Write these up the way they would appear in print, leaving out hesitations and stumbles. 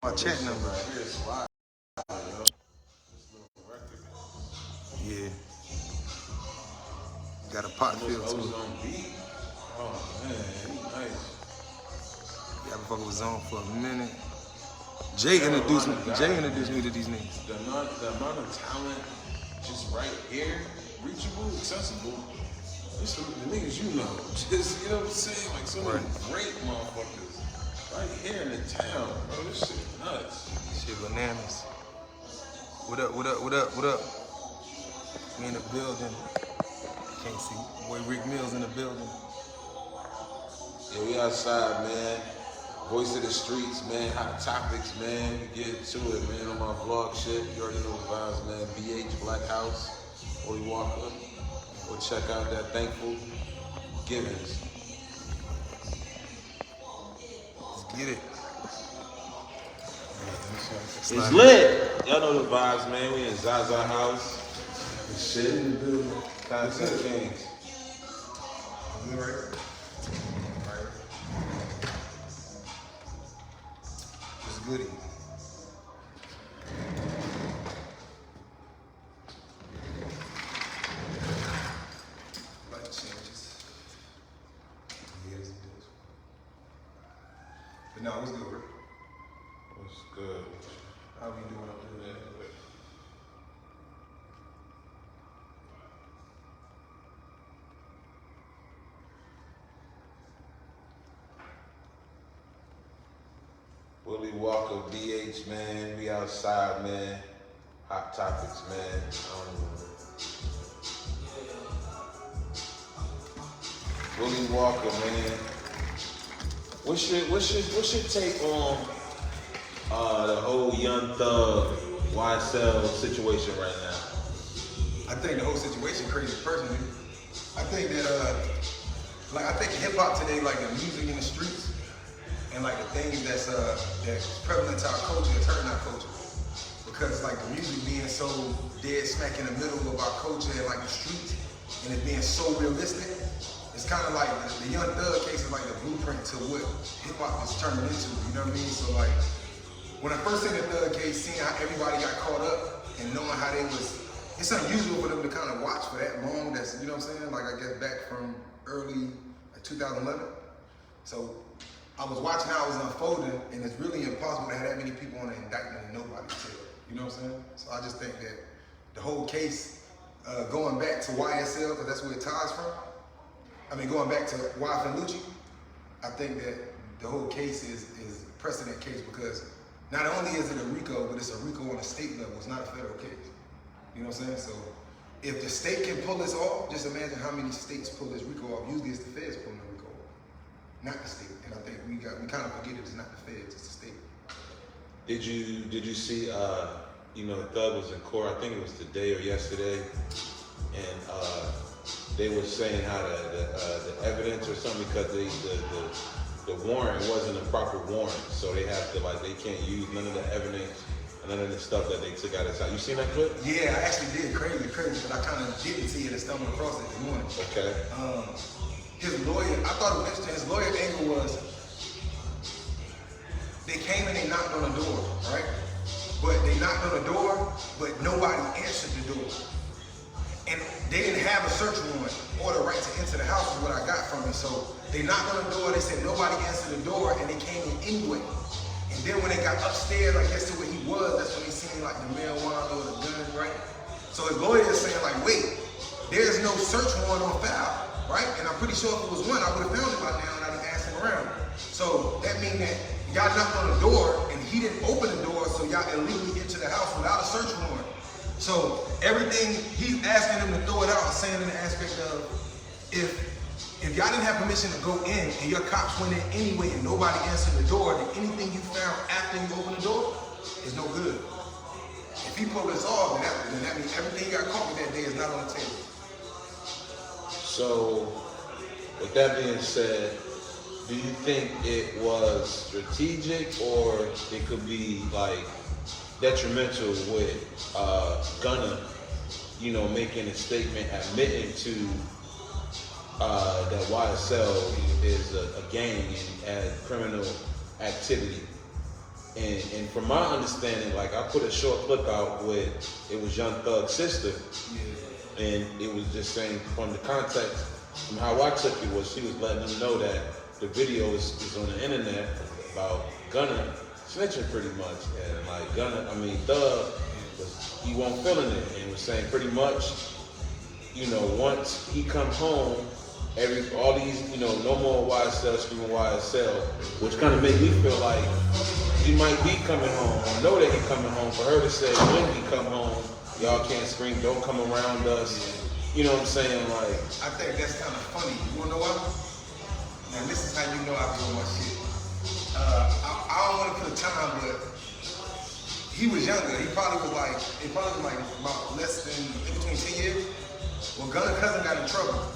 My check number. Yeah. Got a pot feel to it. Oh man, he nice. Got to fuck with Zone for a minute. Jay introduced me to these niggas. The amount of talent just right here, reachable, accessible. Just the niggas you know. Just, you know what I'm saying? Like some of the great motherfuckers right here in the town, bro. This shit nuts. Shit bananas. What up, what up, what up, what up? We in the building. Can't see. Boy Rick Mills in the building. Yeah, we outside, man. Voice of the streets, man. Hot topics, man. We get to it, man. On my vlog shit. You already know the vibes, man. BH Black House. Willie Walker. Go check out that Thankful Givens. Let's get it. It's lit. Y'all know the vibes, man. We in Zaza House. Shit in the building. Concept Kings. Right. It's goody. Light changes. Yes, it is. But no, it's good, bro. What's good? How we doing up there? Willie Walker, BH, man. We outside, man. Hot topics, man. Willie Walker, man. What's your take on the whole Young Thug YSL situation right now? I think the whole situation crazy personally. I think that I think hip hop today, like the music in the streets and like the things that's prevalent to our culture is hurting our culture. Because like the music being so dead smack in the middle of our culture and like the streets and it being so realistic, it's kind of like the Young Thug case is like the blueprint to what hip hop is turning into, you know what I mean? So like when I first seen the Thug case, seeing how everybody got caught up and knowing how they was, it's unusual for them to kind of watch for that long. That's, you know what I'm saying? Like I guess back from early 2011. So I was watching how it was unfolding, and it's really impossible to have that many people on an indictment and nobody tell. You know what I'm saying? So I just think that the whole case, going back to YSL, because that's where it ties from. I mean, going back to Wyeth and Lucci, I think that the whole case is a precedent case because not only is it a RICO, but it's a RICO on a state level. It's not a federal case. You know what I'm saying? So if the state can pull this off, just imagine how many states pull this RICO off. Usually it's the feds pulling the RICO off, not the state. And I think we kind of forget it's not the feds, it's the state. Did you see Thug was in court, I think it was today or yesterday, and they were saying how the evidence or something, because the warrant wasn't a proper warrant, so they have to they can't use none of the evidence and none of the stuff that they took out of the side. You seen that clip? Yeah, I actually did. Crazy, but I kind of didn't see it and stumbled across it this morning. Okay. His lawyer, I thought it was interesting. His lawyer angle was they came and they knocked on the door, right? But they knocked on the door, but nobody answered the door. And they didn't have a search warrant or the right to enter the house is what I got from it. So they knocked on the door, they said nobody answered the door, and they came in anyway. And then when they got upstairs, I guess to where he was, that's when they seen like the marijuana or the gun, right? So his lawyer is saying like, wait, there's no search warrant on file, right? And I'm pretty sure if it was one, I would have found it by now and I'd have asked him around. So that means that y'all knocked on the door and he didn't open the door, so y'all illegally entered the house without a search warrant. So everything, he's asking them to throw it out and saying in the aspect of, if y'all didn't have permission to go in and your cops went in anyway and nobody answered the door, then anything you found after you opened the door is no good. If he pulled this off, then that means everything you got caught with that day is not on the table. So, with that being said, do you think it was strategic or it could be detrimental with Gunna, making a statement admitting to that YSL is a gang and criminal activity? And from my understanding, like I put a short clip out with it was Young Thug's sister, and it was just saying from the context, from how I took it was she was letting them know that the video is on the internet about Gunna snitching pretty much, and like Thug he wasn't feeling it, and was saying pretty much, once he come home, all these, no more YSL screaming YSL, which kind of made me feel like he might be coming home, or know that he coming home. For her to say when he come home, y'all can't scream, don't come around us. You know what I'm saying? Like, I think that's kind of funny. You wanna know why? Now this is how you know I do my shit. I don't want to put a time, but he was younger. It probably was like about less than in between 10 years. Well, Gunna cousin got in trouble.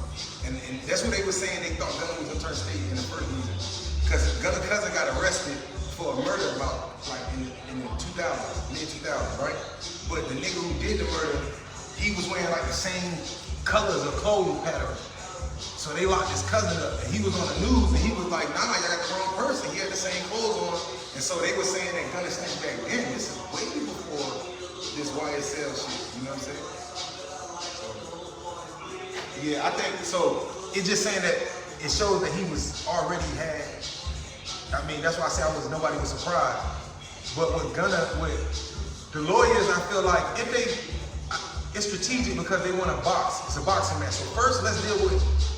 And that's what they were saying. They thought Gunna was gonna turn state in the first reason. Because Gunna cousin got arrested for a murder about like in the 2000s, mid-2000s, right? But the nigga who did the murder, he was wearing like the same colors of clothing pattern. So they locked his cousin up, and he was on the news, and he was like, nah, y'all got the wrong person. He had the same clothes on. And so they were saying that Gunna snitched back then. This is way before this YSL shit, you know what I'm saying? Yeah, I think so. It's just saying that it shows that he was already had. I mean, that's why I say nobody was surprised. But with Gunna, with the lawyers, I feel like it's strategic because they want to box. It's a boxing match. So first,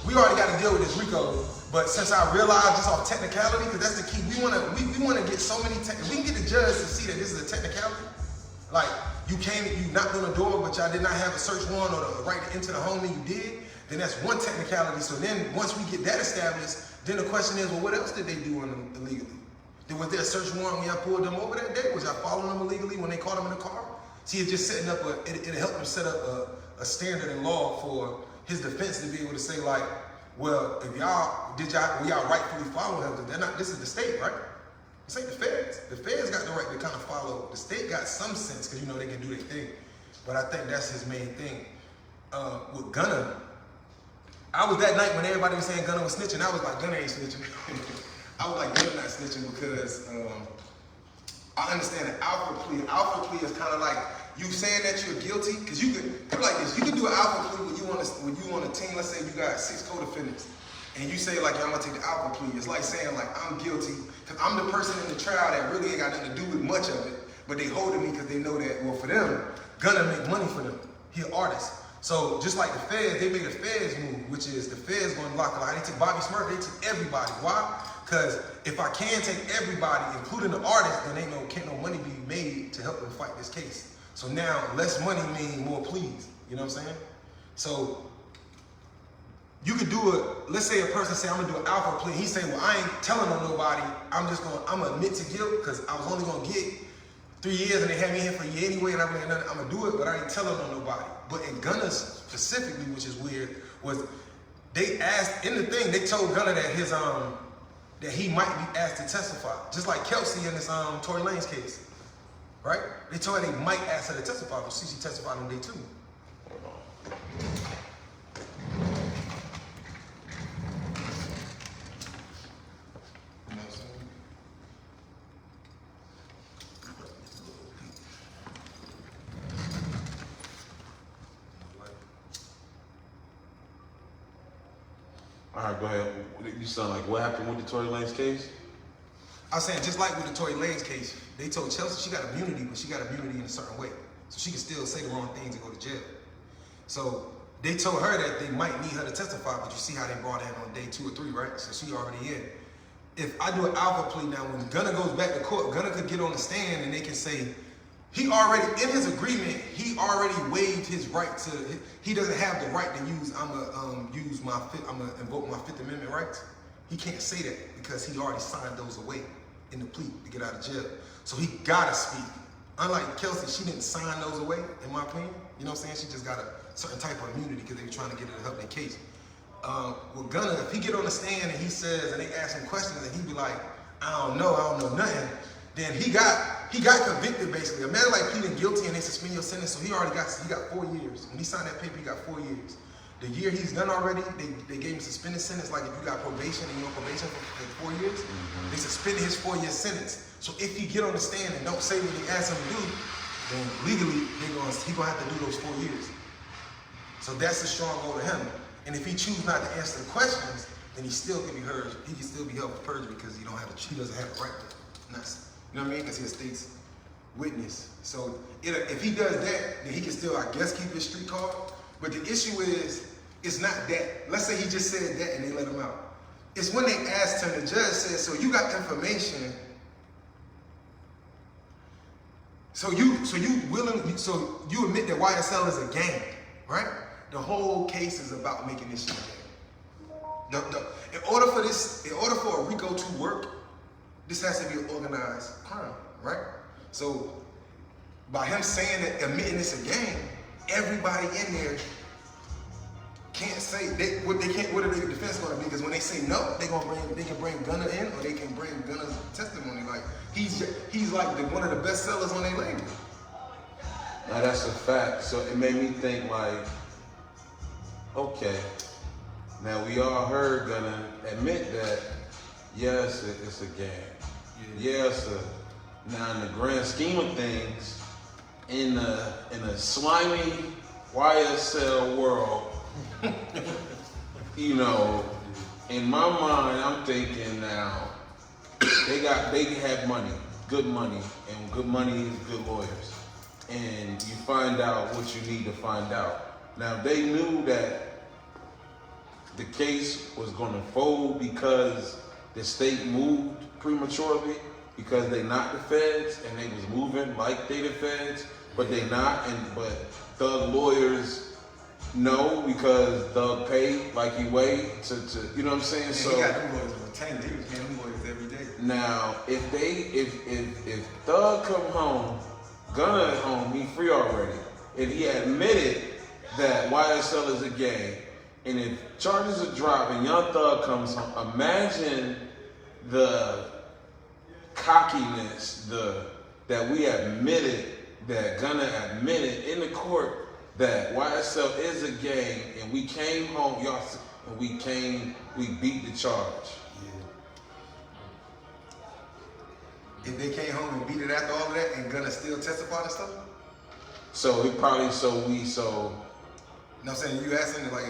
we already got to deal with this RICO. But since I realized just off technicality, because that's the key, we want to get so many. If we can get the judge to see that this is a technicality, like you knocked on the door, but y'all did not have a search warrant or the right to enter the home, and you did. Then that's one technicality. So then once we get that established, then the question is, well, what else did they do on them illegally? Was there a search warrant when y'all pulled them over that day? Was y'all following them illegally when they caught them in the car? See, it's just setting up it helped him set up a standard in law for his defense to be able to say like, well, if y'all rightfully follow him? This is the state, right? This ain't the feds. The feds got the right to kind of follow. The state got some sense because they can do their thing. But I think that's his main thing. With Gunna, I was that night when everybody was saying Gunna was snitching. I was like, Gunna ain't snitching. I was like, Gunna not snitching because I understand an alpha plea. Alpha plea is kind of like you saying that you're guilty, because you could put it like this. You could do an alpha plea when you on a team. Let's say you got 6 co-defendants, and you say like, yeah, I'm gonna take the alpha plea. It's like saying like I'm guilty because I'm the person in the trial that really ain't got nothing to do with much of it, but they holding me because they know that, well, for them, Gunna make money for them. He an artist. So just like the feds, they made a feds move, which is the feds going to lock a lot. They took Bobby Smurf, they took everybody. Why? Because if I can take everybody, including the artists, then can't no money be made to help them fight this case. So now less money means more pleas. You know what I'm saying? So you could do it. Let's say a person say, I'm gonna do an alpha plea. He say, well, I ain't telling on nobody. I'm gonna admit to guilt because I was only gonna get 3 years and they had me here for a year anyway, and I'm gonna do it, but I ain't telling on nobody. But in Gunna specifically, which is weird, was they asked in the thing, they told Gunna that that he might be asked to testify, just like Kelsey in this Tory Lanez case, right? They told her they might ask her to testify, but she testified on day 2. All right, go ahead. You sound like what happened with the Tory Lanez case? I was saying, just like with the Tory Lanez case, they told Chelsea she got immunity, but she got immunity in a certain way. So she can still say the wrong things and go to jail. So they told her that they might need her to testify, but you see how they brought her in on day 2 or 3, right? So she already in. If I do an alpha plea now, when Gunna goes back to court, Gunna could get on the stand and they can say, he already, in his agreement, he already waived his right to, he doesn't have the right to use, I'm gonna invoke my 5th Amendment rights. He can't say that because he already signed those away in the plea to get out of jail. So he gotta speak. Unlike Kelsey, she didn't sign those away, in my opinion. You know what I'm saying? She just got a certain type of immunity because they were trying to get her to help their case. With Gunna, if he get on the stand and he says, and they ask him questions and he be like, I don't know nothing, then he got convicted basically. Imagine like pleading guilty and they suspend your sentence, so he got 4 years. When he signed that paper, he got 4 years. The year he's done already, they gave him a suspended sentence. Like if you got probation and you're on probation for 4 years, they suspended his 4-year sentence. So if he get on the stand and don't say what he asked him to do, then legally he gonna have to do those 4 years. So that's a strong go to him. And if he chooses not to answer the questions, then he still can be heard. He can still be held for perjury because he doesn't have a right to not. You know what I mean? Because he's a state's witness. So if he does that, then he can still, I guess, keep his street card. But the issue is, it's not that. Let's say he just said that and they let him out. It's when they asked him, the judge said, so you got information. So you admit that YSL is a gang, right? The whole case is about making this shit a gang. In order for a RICO to work, this has to be an organized crime, right? So by him saying that, admitting it's a gang, everybody in there can't say what are their defense going to be? Because when they say no, they can bring Gunna in, or they can bring Gunna's testimony. Like he's like one of the best sellers on their label. Now that's a fact. So it made me think like, okay, now we all heard Gunna admit that yes, it's a gang. Yes, now in the grand scheme of things, in a slimy YSL world. You know, in my mind, I'm thinking now, they have money, and good money is good lawyers. And you find out what you need to find out. Now, they knew that the case was going to fold because the state moved prematurely, because they not the feds, and they was moving like they the feds, but they not, but Thug lawyers know because Thug paid like he weighed to you know what I'm saying? And so he got them lawyers retained. He was paying them lawyers every day. Now, if Thug come home, Gunna is home, he free already. If he admitted that YSL is a gang, and if charges are dropped and Young Thug comes home, imagine the cockiness, that we admitted, that Gunna admitted in the court that YSL is a gang, and we came home, y'all, and we beat the charge. Yeah. If they came home and beat it after all of that, and Gunna still testified and stuff? So he probably, You know what I'm saying? You asking like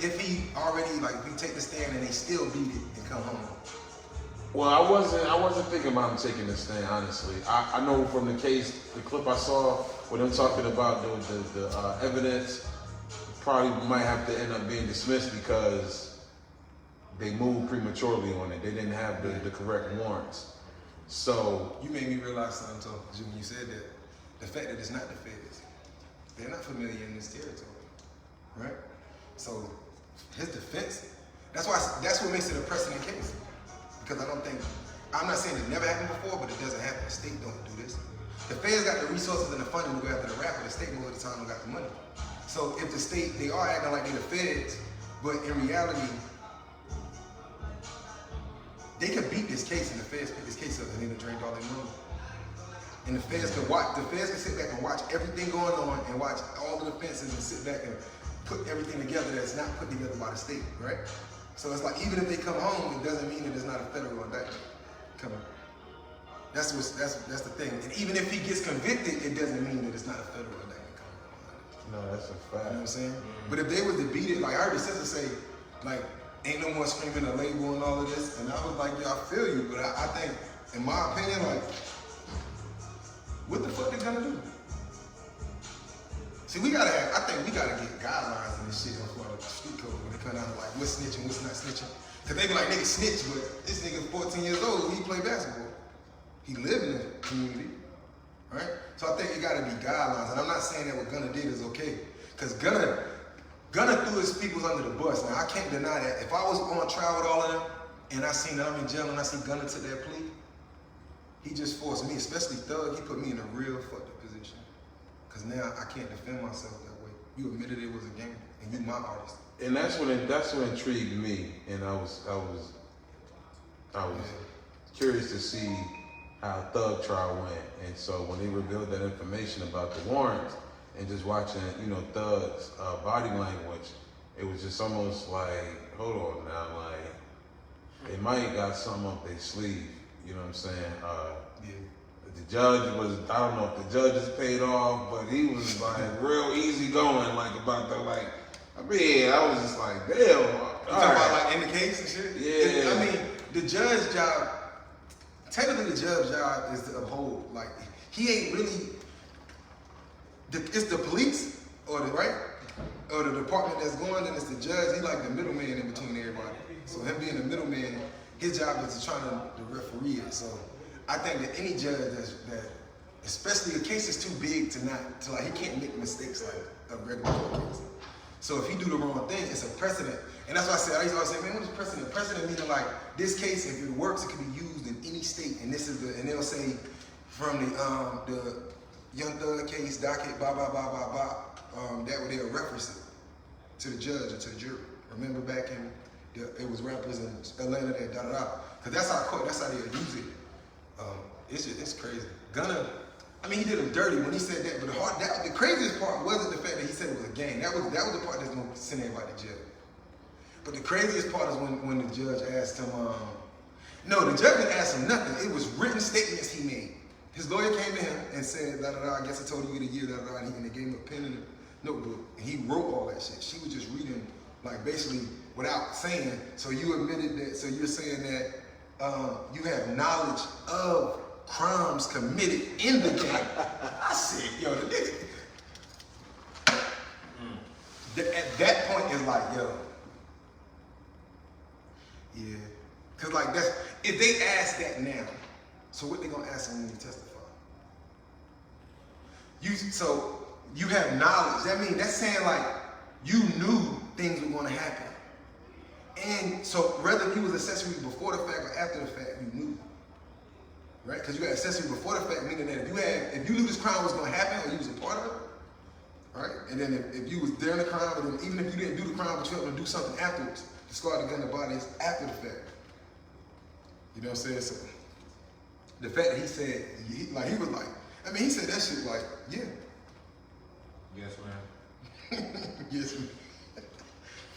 if he already, like, if he take the stand and they still beat it and come home. Well, I wasn't thinking about him taking the stand, honestly. I know from the case, the clip I saw with them talking about the evidence, probably might have to end up being dismissed because they moved prematurely on it. They didn't have the correct warrants. So you made me realize something too, when you said that. The fact that it's not the feds. They're not familiar in this territory, right? So his defense, that's what makes it a precedent case. Because I'm not saying it never happened before, but it doesn't happen. The state don't do this. The feds got the resources and the funding to go after the rapper. The state most of the time don't got the money. So if the state, they are acting like they're the feds, but in reality, they could beat this case and the feds pick this case up and then drink all their money. And the feds can sit back and watch everything going on and watch all the defenses and sit back and put everything together that's not put together by the state, right? So it's like, even if they come home, it doesn't mean that it's not a federal indictment coming. That's the thing. And even if he gets convicted, it doesn't mean that it's not a federal indictment coming. no, that's a fact. You know what I'm saying? But if they was to beat it, like I heard the sister say, like, ain't no more screaming a label and all of this, and I was like, yeah, I feel you, but I think, in my opinion, like, what the fuck they gonna do? See, I think we gotta get guidelines in this shit on the street code when it come down to like what's snitching, what's not snitching. Cause they be like, nigga snitch, but this nigga's 14 years old, he play basketball. He live in the community, right? So I think it gotta be guidelines, and I'm not saying that what Gunna did is okay. Cause Gunna threw his peoples under the bus. Now I can't deny that. If I was on trial with all of them, and I seen that I'm in jail and I see Gunna took that plea, he just forced me, especially Thug, he put me in a real fucked up position. Cause now I can't defend myself that way. You admitted it was a game, and you my artist. And that's what intrigued me, and I was curious to see how Thug trial went. And so when they revealed that information about the warrants, and just watching, you know, Thug's body language, it was just almost like, hold on now, like, they might got something up their sleeve, you know what I'm saying? The judge was, I don't know if the judge is paid off, but he was like real easy going, like about the, like, I mean, I was just like, damn. You talking about like in the case and shit? Yeah. I mean, the judge's job, technically the judge's job is to uphold. Like, he ain't really, it's the police or the, right? Or the department that's going, and it's the judge. He like the middleman in between everybody. So him being the middleman, his job is to try to referee it. So I think that any judge that especially a case is too big to like, he can't make mistakes like a regular court case. So if he do the wrong thing, it's a precedent. And that's why I used to always say, man, what is precedent? Precedent meaning like, this case, if it works, it can be used in any state. And this is and they'll say from the Young Thug case, docket, blah, blah, blah, blah, blah, that they'll reference it to the judge or to the jury. Remember back in, it was rappers in Atlanta that da-da-da. Because that's how they'll use it. It's crazy. Gunna, I mean, he did him dirty when he said that, but the craziest part wasn't the fact that he said it was a gang. That was the part that's gonna send everybody to jail. But the craziest part is when the judge asked him, no, the judge didn't ask him nothing. It was written statements he made. His lawyer came to him and said, da da da, I guess I told you get a year, da da da, and they gave him a pen and a notebook. And he wrote all that shit. She was just reading, like, basically without saying, so you admitted that, so you're saying that you have knowledge of crimes committed in the gang. I said, yo, the nigga. At that point, it's like, yo, yeah. Cause like that's, if they ask that now, so what they gonna ask them when you testify? So you have knowledge. That's saying like you knew things were gonna happen. And so whether you was accessory before the fact or after the fact, you knew. Right? Because you had accessory before the fact, meaning that if you knew this crime was gonna happen or you was a part of it, right? And then if you was during the crime, or even if you didn't do the crime, but you were gonna do something afterwards, discard the gun, the body is after the fact. You know what I'm saying? So the fact that he said, he was like, I mean, he said that shit like, yeah. Yes, man. Yes, man.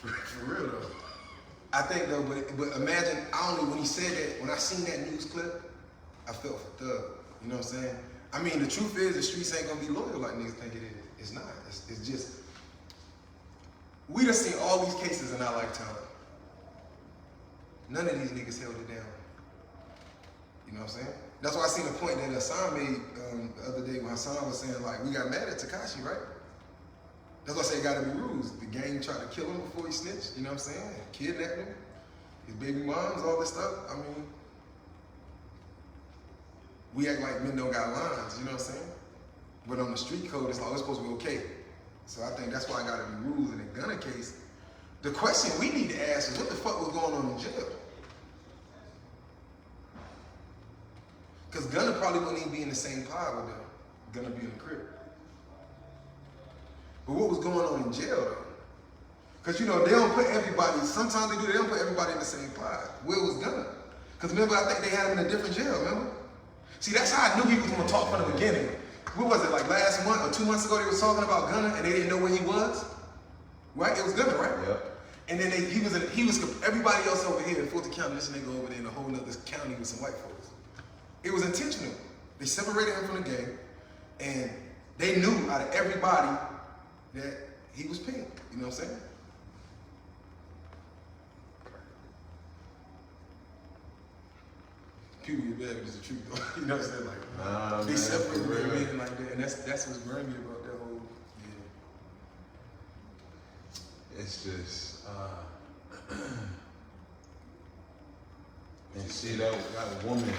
For real though. I think though, but imagine, when he said that, when I seen that news clip, I felt for Thug. You know what I'm saying? I mean, the truth is, the streets ain't gonna be loyal like niggas think it is. It's not. It's just, we done seen all these cases in our lifetime. None of these niggas held it down. You know what I'm saying? That's why I seen a point that Hassan made the other day when Hassan was saying, like, we got mad at Tekashi, right? That's why I say it gotta be rules. The gang tried to kill him before he snitched, you know what I'm saying? Kidnapped him, his baby moms, all this stuff. I mean, we act like men don't got lines, you know what I'm saying? But on the street code, it's always supposed to be okay. So I think that's why I gotta be rules in the Gunna case. The question we need to ask is, what the fuck was going on in jail? Because Gunna probably wouldn't even be in the same pod with them. Gunna be in the crib. But what was going on in jail though? Because you know, they don't put everybody, sometimes they don't put everybody in the same pod. Where was Gunna? Because remember, I think they had him in a different jail, remember? See, that's how I knew he was going to talk from the beginning. What was it, like last month or 2 months ago, they was talking about Gunna and they didn't know where he was? Right? It was Gunna, right? Yep. And then he was everybody else over here in Fulton County, this nigga over there in a whole nother county with some white folks. It was intentional. They separated him from the gang, and they knew out of everybody that he was pink. You know what I'm saying? People get mad, but it's the truth though. You know what I'm saying? Like, they separated men like that, and that's what's grimy about that whole, yeah. It's just, and see that woman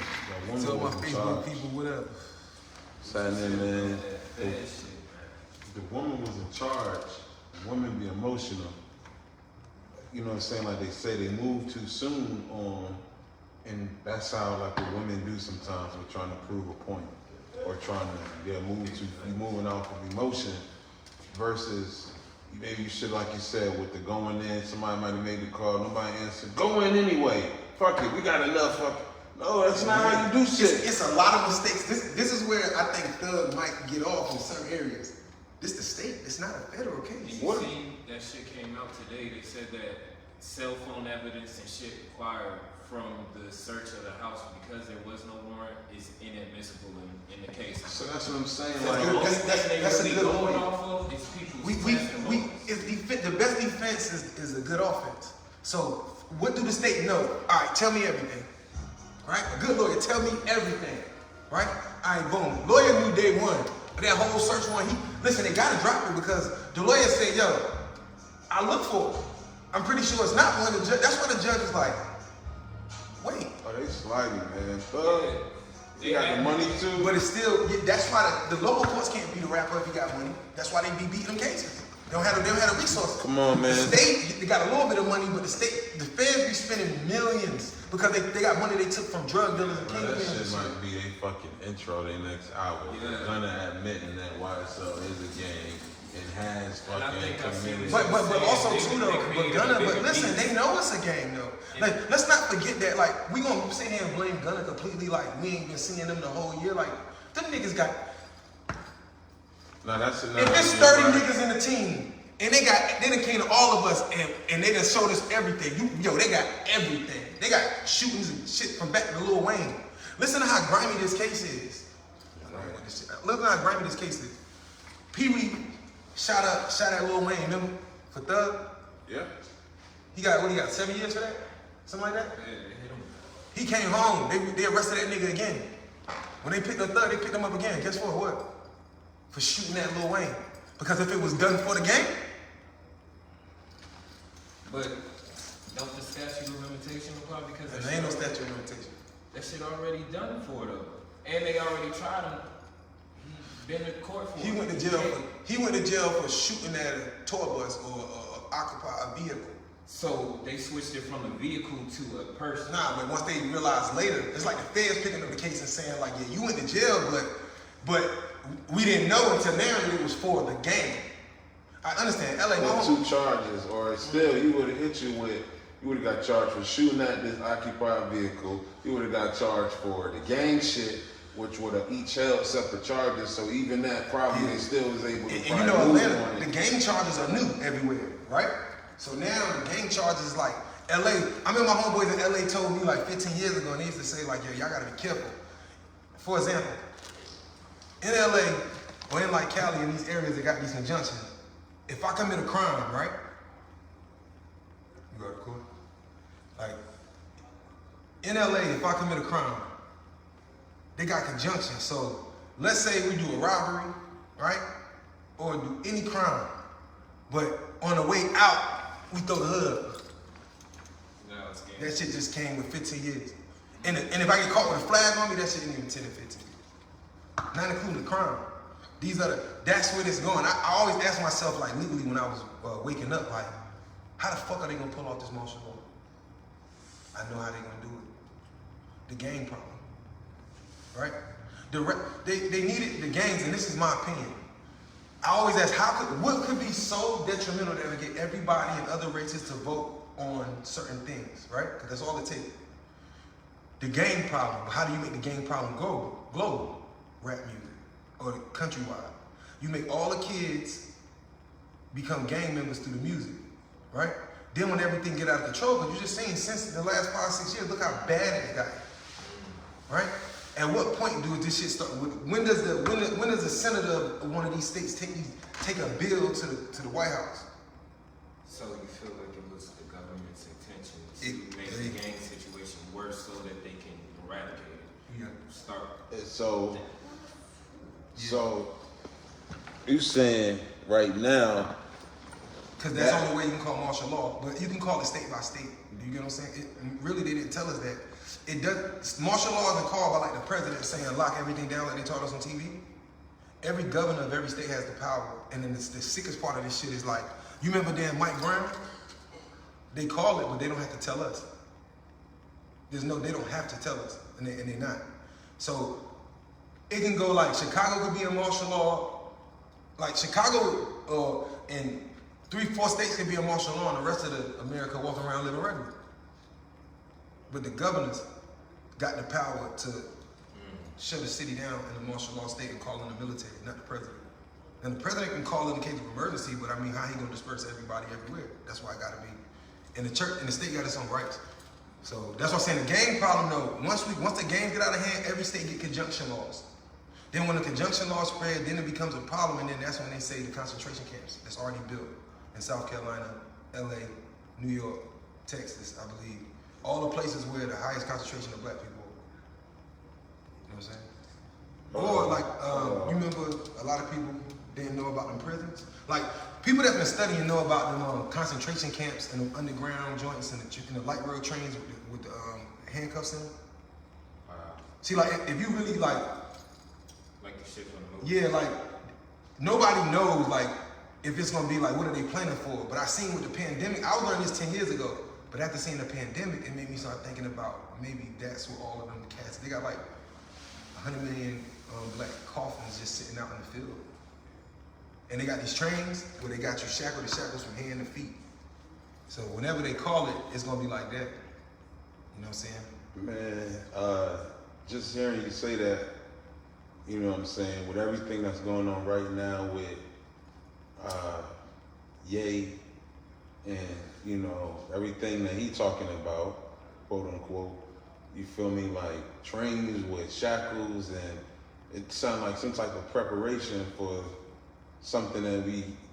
Tell my was in Facebook charge. people whatever. Signing in, man. The woman was in charge. Women be emotional. You know what I'm saying? Like they say, they move too soon on, and that's how like the women do sometimes. We're trying to prove a point, or trying to moving off of emotion, versus maybe you should, like you said, with the going in. Somebody might have made the call, nobody answered. Go in anyway. Fuck it, we got enough. Fuck it. No, that's not how you do shit. It's a lot of mistakes. This is where I think Thug might get off in certain areas. This the state. It's not a federal case. Did you see that shit came out today? They said that cell phone evidence and shit acquired from the search of the house because there was no warrant is inadmissible in the case. So that's what I'm saying. That's a good going point. off of is people's the best defense is a good offense. So what do the state know? All right, tell me everything. Right? A good lawyer, tell me everything. Right? All right, boom. Lawyer knew day one. That whole search warrant, listen, they gotta drop it because the lawyer said, yo, I look for it. I'm pretty sure it's not one of the judge. That's why the judge is like, wait. Oh, they sliding, man. They got the money too. But it's still, that's why the local courts can't beat a rapper if he got money. That's why they be beating them cases. They don't have the resources. Come on, man. The state, they got a little bit of money, but the feds be spending millions because they got money they took from drug dealers and That kingpins. shit might be their fucking intro, their next album. Yeah. They're gonna admitting that YSL is a gang and has fucking committed. But also too though, but listen, they know it's a game though. Like, let's not forget that. Like, we gonna sit here and blame Gunna completely. Like, we ain't been seeing them the whole year. Like, them niggas got. No, that's enough. If it's 30 niggas in the team and they done came to all of us and they done showed us everything. They got everything. They got shootings and shit from back to Lil Wayne. Listen to how grimy this case is. Look at how grimy this case is. Pee Wee shot at Lil Wayne, remember? For Thug? Yeah. He got 7 years for that? Something like that? Yeah, they hit him. He came home. They arrested that nigga again. When they picked up Thug, they picked him up again. Guess what? For shooting at Lil Wayne. Because if it was done for the game. But don't the statute of limitation apply because There ain't no statute of limitation. that shit already done for though. And they already tried him. He been to court for He it. went to jail for shooting at a tour bus or occupy a vehicle. So they switched it from a vehicle to a person. Nah, but once they realized later, it's like the feds picking up the case and saying like, yeah, you went to jail, but we didn't know until now that it was for the game. I understand. LA, With 2 charges, or still, he would have hit you with. You would have got charged for shooting at this occupied vehicle. You would have got charged for the gang shit, which would have each held separate charges. So even that, probably they still was able to. And you know, Atlanta, the gang charges are new everywhere, right? So now the gang charges is like LA. I remember my homeboys in LA told me like 15 years ago, and they used to say like, yo, y'all gotta be careful. For example, in LA or in like Cali, in these areas that got these injunctions, if I commit a crime, right? You go to court? Like, in LA, if I commit a crime, they got conjunction. So let's say we do a robbery, right? Or do any crime. But on the way out, we throw the hood up. No, it's game. That shit just came with 15 years. And if I get caught with a flag on me, that shit ain't even 10 or 15 years. Not including the crime. That's where it's going. I always ask myself, like, legally when I was waking up, like, how the fuck are they gonna pull off this martial law? I know how they gonna do it. The gang problem, right? They needed the gangs, and this is my opinion. I always ask, what could be so detrimental that would get everybody and other races to vote on certain things, right? Because that's all it takes. The gang problem. How do you make the gang problem global? Rap music or countrywide. You make all the kids become gang members through the music, right? Then when everything get out of control, because you're just saying since the last 5-6 years, look how bad it got, right? At what point do this shit start? When does the senator of one of these states take a bill to the White House? So you feel like it was the government's intention to make the gang situation worse so that they can eradicate it? Yeah. Start. So you saying right now? Because that's the only way you can call martial law. But you can call it state by state. Do you get what I'm saying? Really, they didn't tell us that. It does. Martial law isn't called by like the president saying lock everything down like they taught us on TV. Every governor of every state has the power. And then the sickest part of this shit is like, you remember damn Mike Brown? They call it, but they don't have to tell us. They don't have to tell us, and they're not. So it can go like Chicago could be a martial law, like Chicago and 3-4 states could be a martial law, and the rest of America walking around living regular. But the governors got the power to shut the city down in a martial law state and call in the military, not the president. And the president can call in case of emergency, but I mean, how he gonna disperse everybody everywhere? That's why it gotta be. And the church and the state got its own rights. So that's what I'm saying. The gang problem, though, once the gangs get out of hand, every state get conjunction laws. Then when the conjunction laws spread, then it becomes a problem, and then that's when they say the concentration camps that's already built in South Carolina, LA, New York, Texas, I believe. All the places where the highest concentration of black people are. You know what I'm saying? Or like, you remember a lot of people didn't know about them prisons? Like, people that been studying know about them concentration camps and the underground joints and the light rail trains with the handcuffs in them. See, like, if you really like the shit from the movie. yeah, like, nobody knows, like, if it's gonna be like, what are they planning for? But I seen with the pandemic, I learned this 10 years ago, but after seeing the pandemic, it made me start thinking about maybe that's what all of them cats, they got like 100 million black coffins just sitting out in the field. And they got these trains where they got you shackled to shackles from hand to feet. So whenever they call it, it's gonna be like that. You know what I'm saying? Man, just hearing you say that, you know what I'm saying, with everything that's going on right now with Ye and, you know, everything that he talking about, quote unquote, you feel me, like trains with shackles, and it sounds like some type of preparation for something that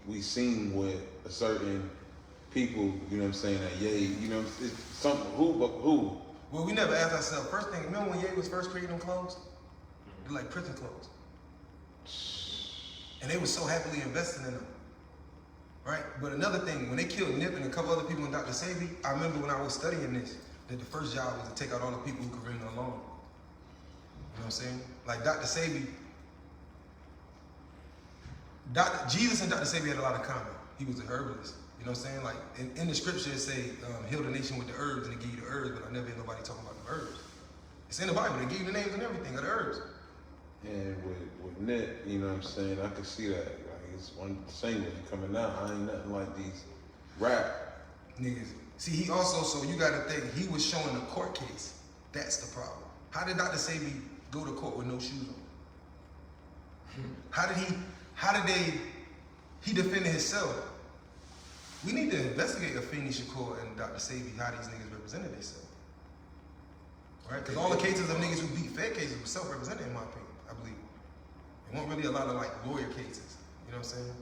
we seen with a certain people, you know what I'm saying, that Ye, you know, it's something, who? Well, we never asked ourselves, first thing, remember when Ye was first creating them clothes? They're like prison clothes. And they were so happily investing in them. Right? But another thing, when they killed Nip and a couple other people in Dr. Sebi, I remember when I was studying this, that the first job was to take out all the people who could bring them along. You know what I'm saying? Like Dr. Sebi, Jesus and Dr. Sebi had a lot in common. He was a herbalist. You know what I'm saying? Like in the scripture it say, heal the nation with the herbs, and they give you the herbs, but I never hear nobody talking about the herbs. It's in the Bible, they give you the names and everything of the herbs. And with Nip, you know what I'm saying, I could see that. Like, it's one single coming out. I ain't nothing like these rap niggas. See, he also, so you gotta think, he was showing a court case. That's the problem. How did Dr. Sebi go to court with no shoes on? He defended himself. We need to investigate Afeni Shakur and Dr. Sebi, how these niggas represented themselves. Right? Because all the cases of niggas who beat Fed cases were self-represented, in my opinion, I believe. There weren't really a lot of like lawyer cases. You know what I'm saying?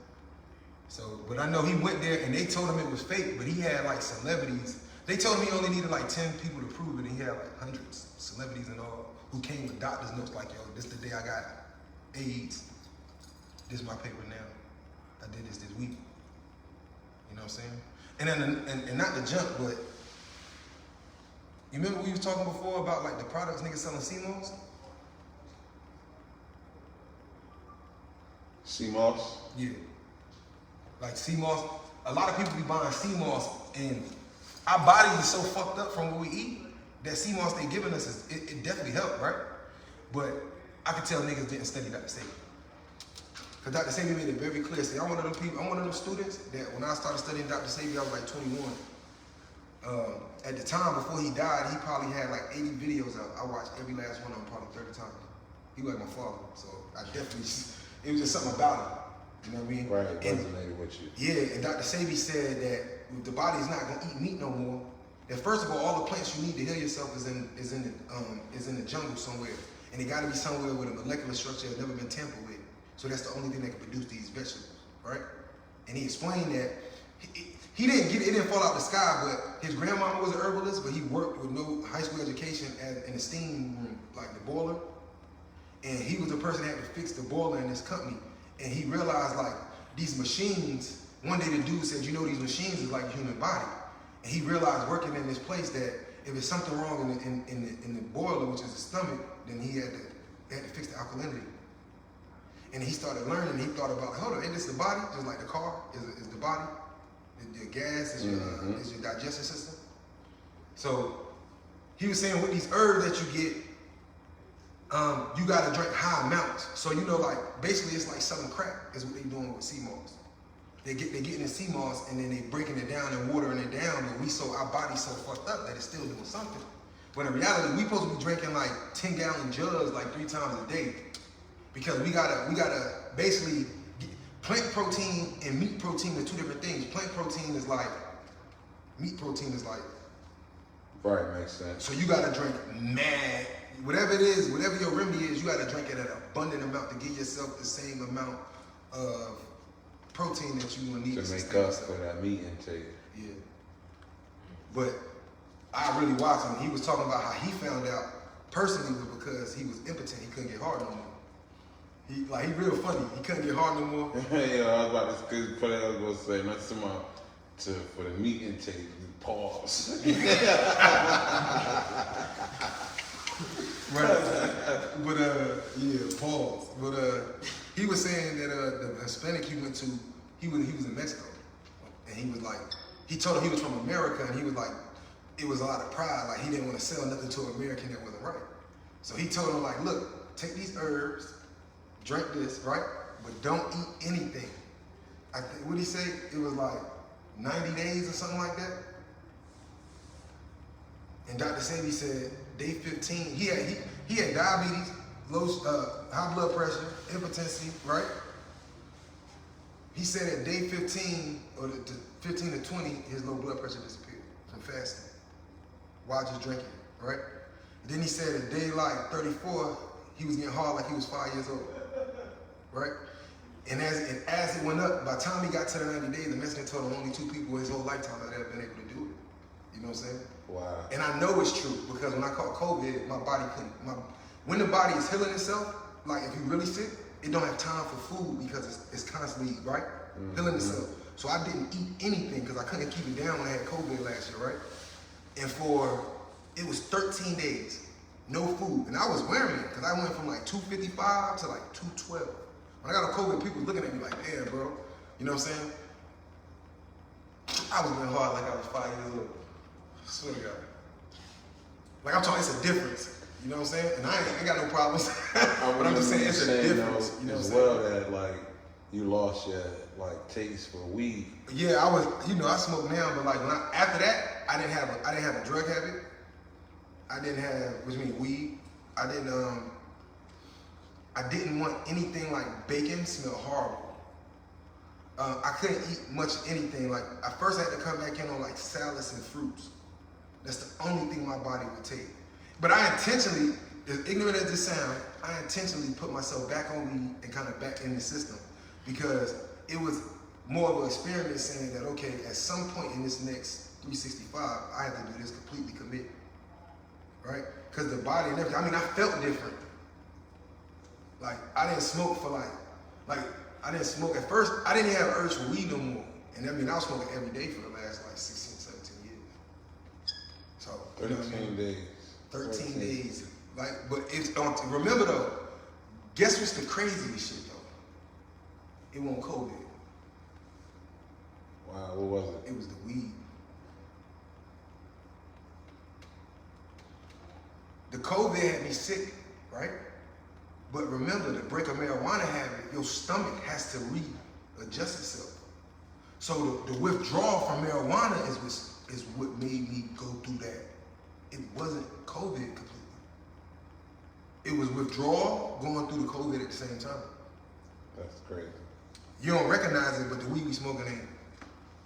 So, but I know he went there and they told him it was fake, but he had like celebrities. They told him he only needed like 10 people to prove it, and he had like hundreds, celebrities and all, who came with doctor's notes like, yo, this the day I got AIDS. This is my paper now. I did this week. You know what I'm saying? And then, and not to jump, but you remember we was talking before about like the products niggas selling CMOS? CMOS? Yeah. Like CMOS, a lot of people be buying CMOS, and our bodies are so fucked up from what we eat that CMOS they giving us, it definitely helped, right? But I could tell niggas didn't study Dr. Sebi. Because Dr. Sebi made it very clear. See, I'm one of them people, I'm one of them students that when I started studying Dr. Sebi, I was like 21. At the time, before he died, he probably had like 80 videos out. I watched every last one of them probably 30 times. He was like my father, so I definitely, it was just something about him. You know what I mean? Right, it resonated with you. Yeah, and Dr. Sebi said that if the body's not gonna eat meat no more, that first of all the plants you need to heal yourself is in the jungle somewhere, and it got to be somewhere where the molecular structure has never been tampered with. So that's the only thing that can produce these vegetables, right? And he explained that he didn't get it didn't fall out the sky, but his grandmama was an herbalist, but he worked with no high school education in a steam room, like the boiler, and he was the person that had to fix the boiler in this company. And he realized like these machines, one day the dude said, you know, these machines is like the human body. And he realized working in this place that if there's something wrong in the boiler, which is the stomach, then he had to fix the alkalinity. And he started learning, he thought about, hold on, ain't this the body? Just like the car is the body. Your gas is your digestive system. So he was saying with these herbs that you get, you gotta drink high amounts. So you know, like basically it's like selling crack is what they doing with CMOS. They getting in CMOS and then they breaking it down and watering it down, but our body's so fucked up that it's still doing something. But in reality, we supposed to be drinking like 10-gallon jugs like 3 times a day, because we gotta basically plant protein and meat protein are two different things. Plant protein is like, meat protein is like. Right, makes sense. So you gotta drink mad, whatever it is, whatever your remedy is, you gotta drink it at an abundant amount to give yourself the same amount of protein that you will need to make up for that meat intake. Yeah. But I really watched him. He was talking about how he found out personally was because he was impotent. He couldn't get hard no more. He real funny. He couldn't get hard no more. Yeah, I was about to put it. I was gonna say nothing for the meat intake. Pause. Right. But yeah, pause. But he was saying that the Hispanic he went to, he was in Mexico, and he was like, he told him he was from America, and he was like, it was a lot of pride. Like he didn't want to sell nothing to an American that wasn't right. So he told him like, look, take these herbs, drink this, right? But don't eat anything. I think what he say? It was like 90 days or something like that. And Dr. Sebi said day 15, he had diabetes, low high blood pressure, impotency, right? He said at day 15 or 15 to 20, his low blood pressure disappeared from fasting while just drinking, right? And then he said at day like 34, he was getting hard like he was 5 years old, right? And as it went up, by the time he got to the 90 days, the Mexican told him only 2 people in his whole lifetime had ever been able to do it. You know what I'm saying? Wow. And I know it's true because when I caught COVID, my body couldn't. When the body is healing itself, like if you're really sick, it don't have time for food because it's constantly healing itself. So I didn't eat anything because I couldn't keep it down when I had COVID last year, right? And it was 13 days, no food, and I was wearing it because I went from like 255 to like 212. When I got on COVID, people were looking at me like, damn, bro, you know what I'm saying? I was going hard like I was 5 years old. I swear to God. Like I'm talking, it's a difference. You know what I'm saying? And I ain't got no problems. But I'm just saying it's a difference. You know what I'm saying? As well that like you lost your like taste for weed. Yeah, I was. I smoke now, but like after that, I didn't have a drug habit. I didn't have, which means weed. I didn't want anything like bacon. Smelled horrible. I couldn't eat much anything. Like at first, I had to come back in on like salads and fruits. That's the only thing my body would take. But I intentionally, as ignorant as this sounds, I intentionally put myself back on weed and kind of back in the system because it was more of an experiment saying that, okay, at some point in this next 365, I have to do this completely committed, right? Because the body and everything, I felt different. Like, I didn't smoke for I didn't smoke at first. I didn't have urge for weed no more. And I was smoking every day for the last like 16, 17 years. So, 13 days. 13 days. Like, but remember though, guess what's the craziest shit though? It wasn't COVID. Wow, what was it? It was the weed. The COVID had me sick, right? But remember, the break of marijuana habit, your stomach has to readjust itself. So the withdrawal from marijuana is what made me go through that. It wasn't COVID completely. It was withdrawal going through the COVID at the same time. That's crazy. You don't recognize it, but the weed we smoking ain't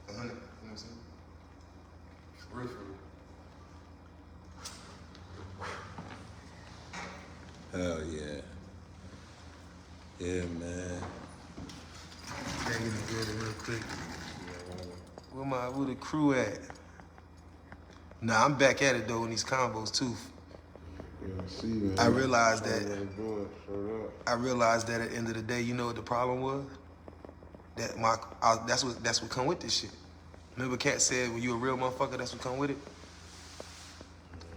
100. You know what I'm saying? For real, for real. Hell yeah. Yeah, man. Can't get it good real quick. Where the crew at? Nah, I'm back at it though in these combos too. Yeah, see, man. I realized that at the end of the day, you know what the problem was? That that's what come with this shit. Remember Cat said when you a real motherfucker, that's what come with it?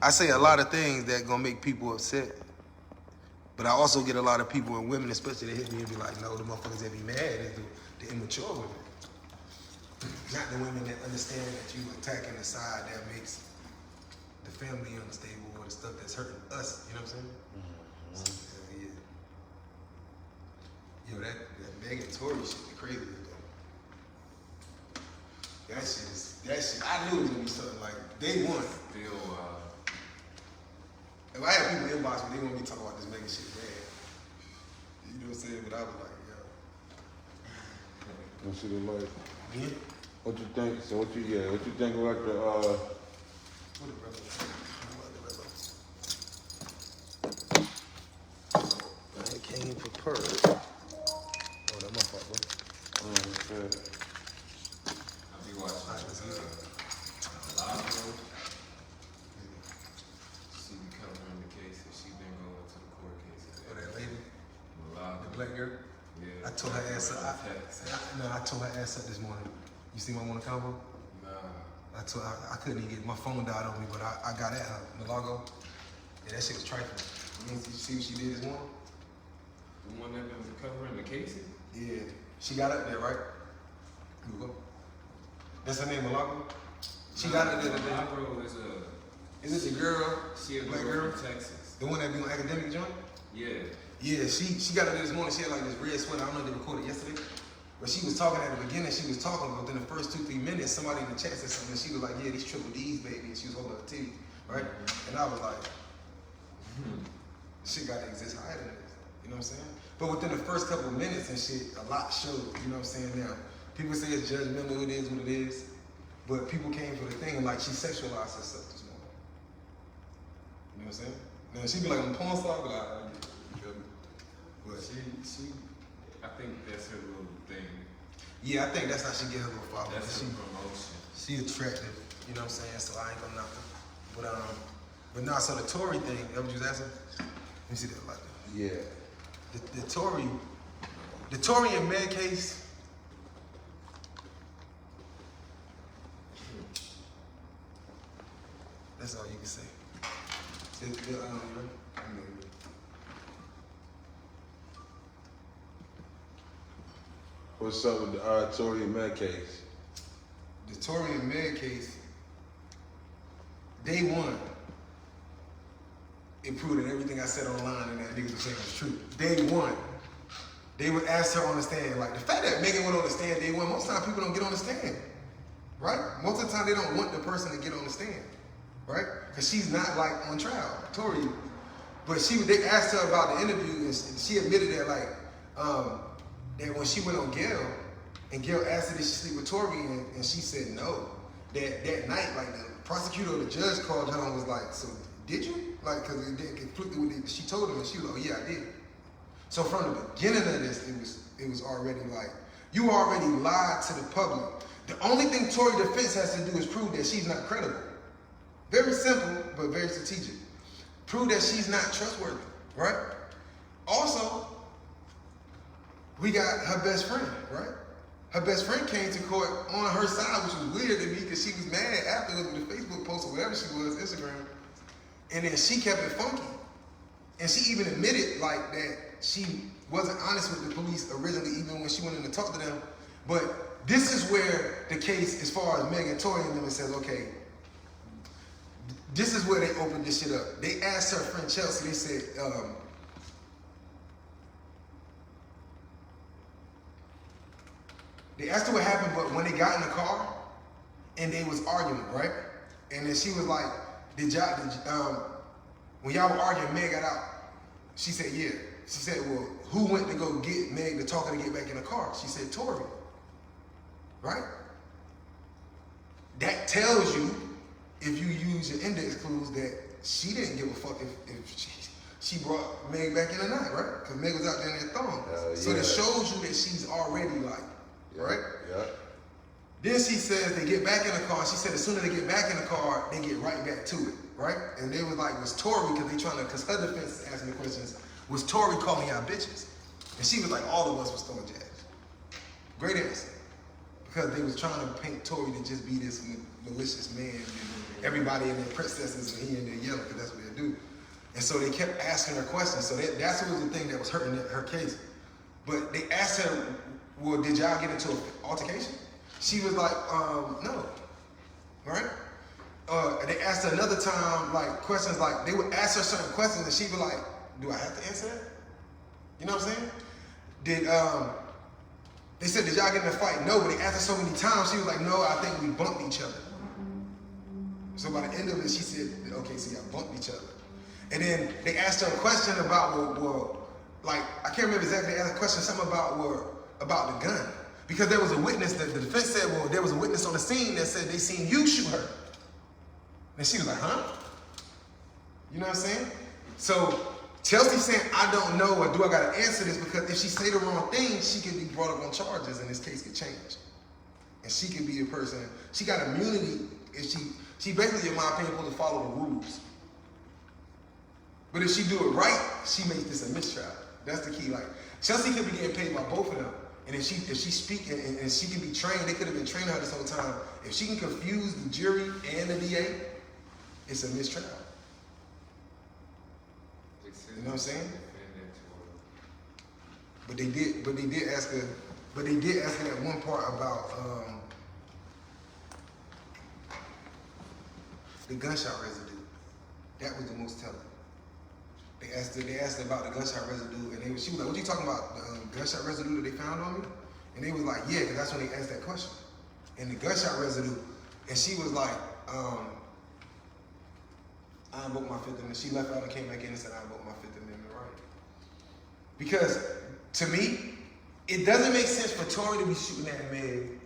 I say a lot of things that gonna make people upset. But I also get a lot of people and women especially that hit me and be like, no, the motherfuckers that be mad is the immature women. Not the women that understand that you attacking the side that makes the family unstable or the stuff that's hurting us. You know what I'm saying? Mm-hmm. Yeah. Yo, that Megan Tory shit is crazy though. That shit, I knew it was gonna be something like day one. If I had people inbox me, they wouldn't be talking about this Megan shit bad. You know what I'm saying? But I was like, yo. You see the light? Yeah. What you think? So what you think about the What the brother? I came prepared. Oh, that my fault, bro. shit? I'll be watching live. She be covering the cases. She been going to the court cases. Oh, that lady? Live. The black girl? Yeah. I told her ass up. I told her ass up this morning. You see my morning combo? Nah. I couldn't even get my phone died on me, but I got at her, Malago. Yeah, that shit was trifling. You see what she did this morning? The one that been covering the cases? Yeah. She got up there, right? Here we go. That's her name, Malago? She got up there today. Milagro is Is it the girl? she a black girl girl? from Texas. The one that be on academic joint? Yeah. Yeah, she got up there this morning. She had like this red sweater. I don't know if they recorded yesterday. But she was talking at the beginning. She was talking, but within the first 2-3 minutes, somebody in the chat said something. And she was like, yeah, these triple D's, baby. And she was holding her titty, right? And I was like, shit got to exist higher than this. You know what I'm saying? But within the first couple of minutes and shit, a lot showed. You know what I'm saying? Now, people say it's judgmental. It is what it is. But people came for the thing and like she sexualized herself this morning. You know what I'm saying? Now she be like on porn star, but you feel me? But She I think that's her little thing. yeah, I think that's how she get her little followers. That's her promotion. She attractive, you know what I'm saying? So I ain't gonna knock her. But nah, so the Tory thing, that what you was asking? Let me see that like that. Yeah. The Tory and Meg case. That's all you can say. What's up with the Tory and Meg case? The Tory and Meg case, day one, it proved that everything I said online and that niggas were saying was true. Day one, they would ask her on the stand. Like the fact that Megan went on the stand day one, most of the time people don't get on the stand, right? Most of the time they don't want the person to get on the stand, right? Because she's not like on trial, Tory. But they asked her about the interview and she admitted that that when she went on Gail, and Gail asked her did she sleep with Tory, and she said no. That night, like the prosecutor or the judge called her and was like, so did you? Like, because it didn't conflict with it. She told him and she was like, oh yeah, I did. So from the beginning of this, it was already like, you already lied to the public. The only thing Tory defense has to do is prove that she's not credible. Very simple, but very strategic. Prove that she's not trustworthy, right? Also, we got her best friend, right? Her best friend came to court on her side, which was weird to me because she was mad afterwards with the Facebook post or whatever she was, Instagram. And then she kept it funky. And she even admitted like that she wasn't honest with the police originally, even when she went in to talk to them. But this is where the case, as far as Meg and Tory and them, it says, okay, this is where they opened this shit up. They asked her friend Chelsea, they said, they asked her what happened, but when they got in the car and they was arguing, right? And then she was like, when y'all were arguing, Meg got out. She said, yeah. She said, well, who went to go get Meg to talk her to get back in the car? She said, Tory. Right? That tells you, if you use your index clues, that she didn't give a fuck if she brought Meg back in or not, right? Because Meg was out there in that thong. So that shows you that she's already like, right? Yeah. Then she says they get back in the car. She said as soon as they get back in the car, they get right back to it, right? And they was like, was Tory, because her defense is asking the questions, was Tory calling y'all bitches? And she was like, all of us was throwing jabs. Great answer. Because they was trying to paint Tory to just be this malicious man, and everybody in their princesses and he in there yelling, because that's what they do. And so they kept asking her questions. So that's what was the thing that was hurting her case. But they asked her, well, did y'all get into an altercation? She was like, no, right? They asked her another time, like, questions like, they would ask her certain questions and she'd be like, do I have to answer that? You know what I'm saying? They said, did y'all get in a fight? No, but they asked her so many times, she was like, no, I think we bumped each other. So by the end of it, she said, okay, so y'all bumped each other. And then they asked her a question about, well, like, I can't remember exactly, they asked a question, something about the gun. Because there was a witness that the defense said, well, there was a witness on the scene that said they seen you shoot her. And she was like, huh? You know what I'm saying? So Chelsea's saying, I don't know, or do I gotta answer this? Because if she say the wrong thing, she could be brought up on charges and this case could change. And she could be a person, she got immunity if she basically, in my opinion, supposed to follow the rules. But if she do it right, she makes this a mistrial. That's the key. Like, Chelsea could be getting paid by both of them. And if she speak and she can be trained, they could have been training her this whole time. If she can confuse the jury and the DA, it's a mistrial. You know what I'm saying? But they did ask her that one part about the gunshot residue. That was the most telling. They asked her about the gunshot residue, and she was like, "What you talking about? The gunshot residue that they found on me?" And they was like, "Yeah," because that's when they asked that question. And the gunshot residue, and she was like, "I invoked my Fifth Amendment." She left out and came back in and said, "I invoked my Fifth Amendment right." Because to me, it doesn't make sense for Tory to be shooting at Meg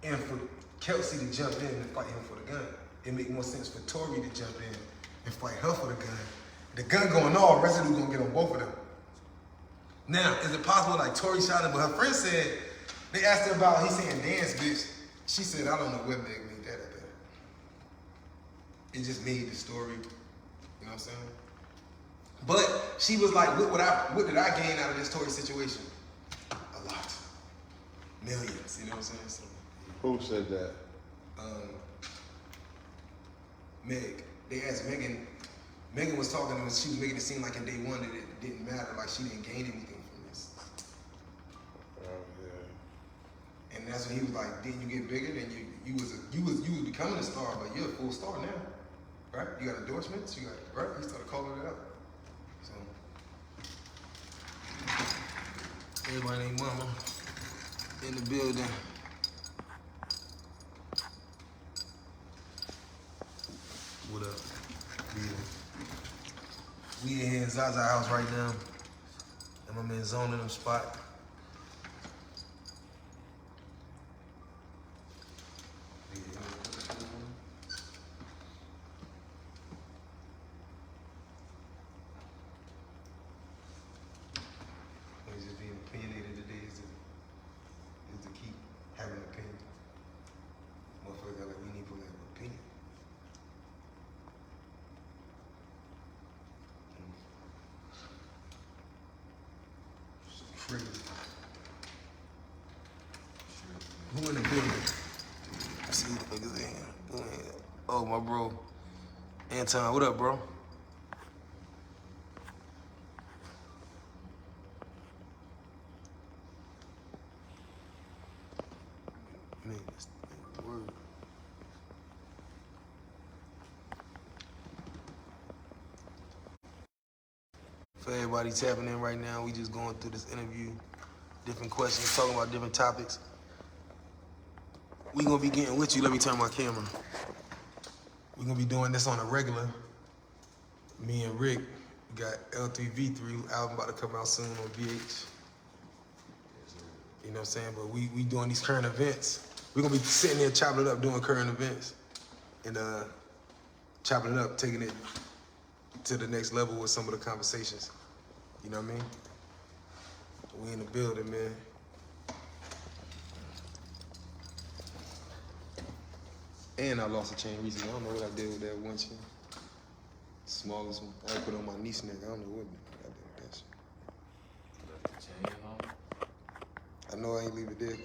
and for Kelsey to jump in and fight him for the gun. It make more sense for Tory to jump in and fight her for the gun. The gun going off, residue gonna get on both of them. Now, is it possible like Tory shot him? But her friend said, they asked her about, he's saying dance, bitch. She said, I don't know what Meg made that better. It just made the story, you know what I'm saying? But she was like, what did I gain out of this Tory situation? A lot. Millions, you know what I'm saying? So, Who said that? Meg. They asked Megan. Megan was talking and she was making it seem like in day one that it didn't matter, like she didn't gain anything from this. Yeah. And that's when he was like, didn't you get bigger? Then you was becoming a star, but you're a full star now. Right? You got endorsements, you got right? He started calling it out. So everybody named Mama in the building. What up? We in here in Zaza house right now. And my man zoning them spot. Just being opinionated today is to keep having an opinion. Motherfuckers got like we need to have an opinion. Crazy. Who in the building? See the niggas in here. Who in here? Oh, my bro. Anton, what up, bro? Man, this word. For everybody tapping in right now, we just going through this interview, different questions, talking about different topics. We gonna be getting with you. Let me turn my camera. We gonna be doing this on a regular. Me and Rick, we got L3V3 album about to come out soon on VH. You know what I'm saying? But we doing these current events. We gonna be sitting there chopping it up, doing current events, and chopping it up, taking it to the next level with some of the conversations. You know what I mean? We in the building, man. And I lost a chain recently. I don't know what I did with that one chain. Smallest one. I put it on my niece neck. I don't know what I did with that shit. Left the chain home. I know I ain't leave it there.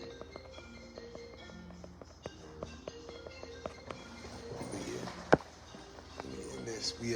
But yeah. And this, we